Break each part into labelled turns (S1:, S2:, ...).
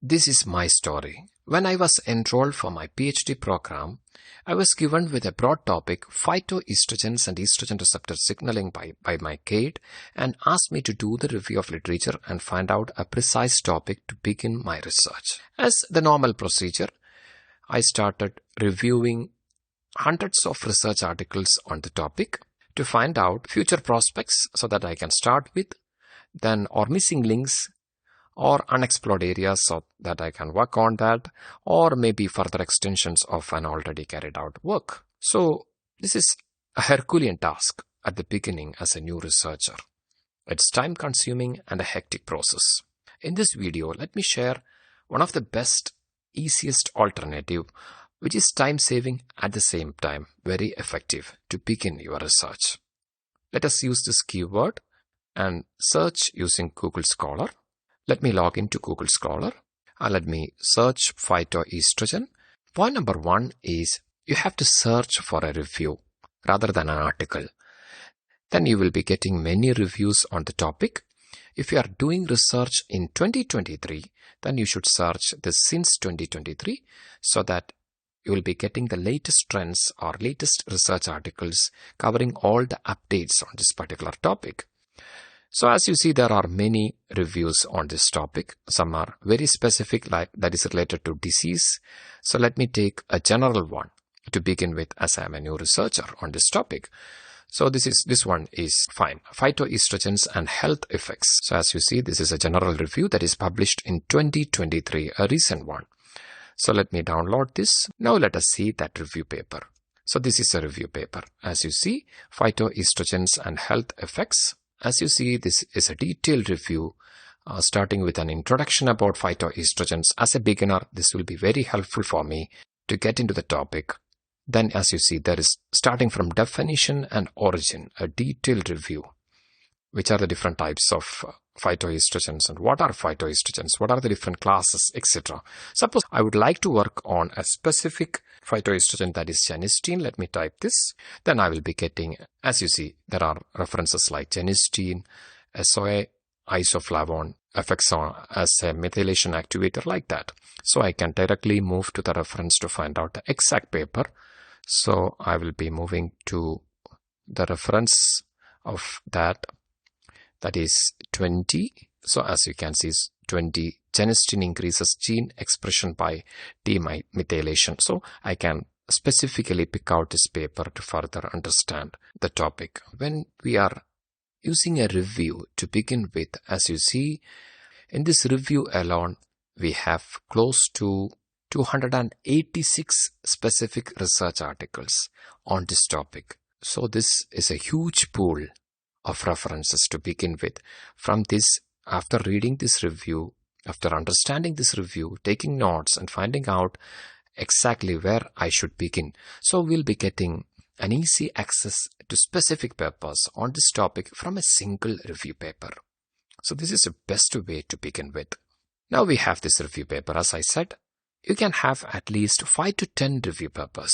S1: This is my story. When I was enrolled for my PhD program, I was given with a broad topic, phytoestrogens and estrogen receptor signaling by my GATE, and asked me to do the review of literature and find out a precise topic to begin my research. As the normal procedure, I started reviewing hundreds of research articles on the topic to find out future prospects so that I can start with, then or missing links or unexplored areas so that I can work on that, or maybe further extensions of an already carried out work. So this is a Herculean task at the beginning as a new researcher. It's time consuming and a hectic process. In this video, let me share one of the best, easiest alternative, which is time saving at the same time very effective to begin your research. Let us use this keyword and search using Google Scholar. Let me log into Google Scholar and let me search phytoestrogen. Point number one is you have to search for a review rather than an article. Then you will be getting many reviews on the topic. If you are doing research in 2023, then you should search this since 2023 so that you will be getting the latest trends or latest research articles covering all the updates on this particular topic. So as you see, there are many reviews on this topic. Some are very specific, like that is related to disease. So let me take a general one to begin with, as I am a new researcher on this topic. So this one is fine. Phytoestrogens and health effects. So as you see, this is a general review that is published in 2023, a recent one. So let me download this. Now let us see that review paper. So this is a review paper. As you see, phytoestrogens and health effects. As you see, this is a detailed review starting with an introduction about phytoestrogens. As a beginner, this will be very helpful for me to get into the topic. Then as you see, there is starting from definition and origin, a detailed review. Which are the different types of phytoestrogens and what are phytoestrogens, what are the different classes, etc. Suppose I would like to work on a specific phytoestrogen, that is genistein. Let me type this. Then I will be getting, as you see, there are references like genistein, SOA, isoflavone, effects as a methylation activator, like that. So I can directly move to the reference to find out the exact paper. So I will be moving to the reference of that is 20. So as you can see, 20, genistein increases gene expression by demethylation. So I can specifically pick out this paper to further understand the topic. When we are using a review to begin with, as you see, in this review alone, we have close to 286 specific research articles on this topic. So this is a huge pool of references to begin with. From this, after reading this review, after understanding this review, taking notes and finding out exactly where I should begin. So we'll be getting an easy access to specific papers on this topic from a single review paper. So this is the best way to begin with. Now we have this review paper. As I said, you can have at least 5 to 10 review papers.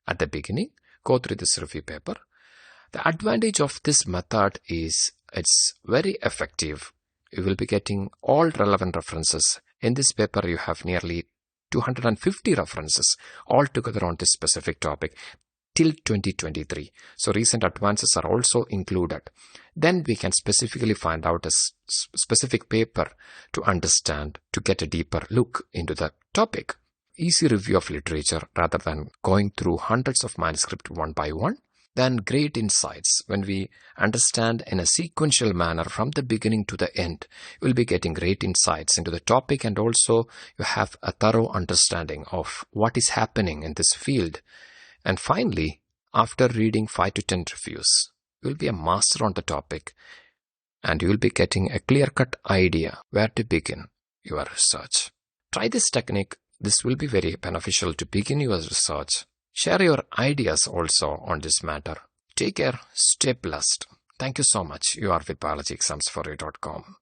S1: At the beginning, go through this review paper. The advantage of this method is it's very effective. You will be getting all relevant references. In this paper, you have nearly 250 references altogether on this specific topic till 2023. So recent advances are also included. Then we can specifically find out a specific paper to understand, to get a deeper look into the topic. Easy review of literature rather than going through hundreds of manuscripts one by one. Then great insights. When we understand in a sequential manner from the beginning to the end, you will be getting great insights into the topic, and also you have a thorough understanding of what is happening in this field. And finally, after reading 5 to 10 reviews, you will be a master on the topic and you will be getting a clear-cut idea where to begin your research. Try this technique. This will be very beneficial to begin your research. Share your ideas also on this matter. Take care. Stay blessed. Thank you so much. You are with biologyexamsforyou.com.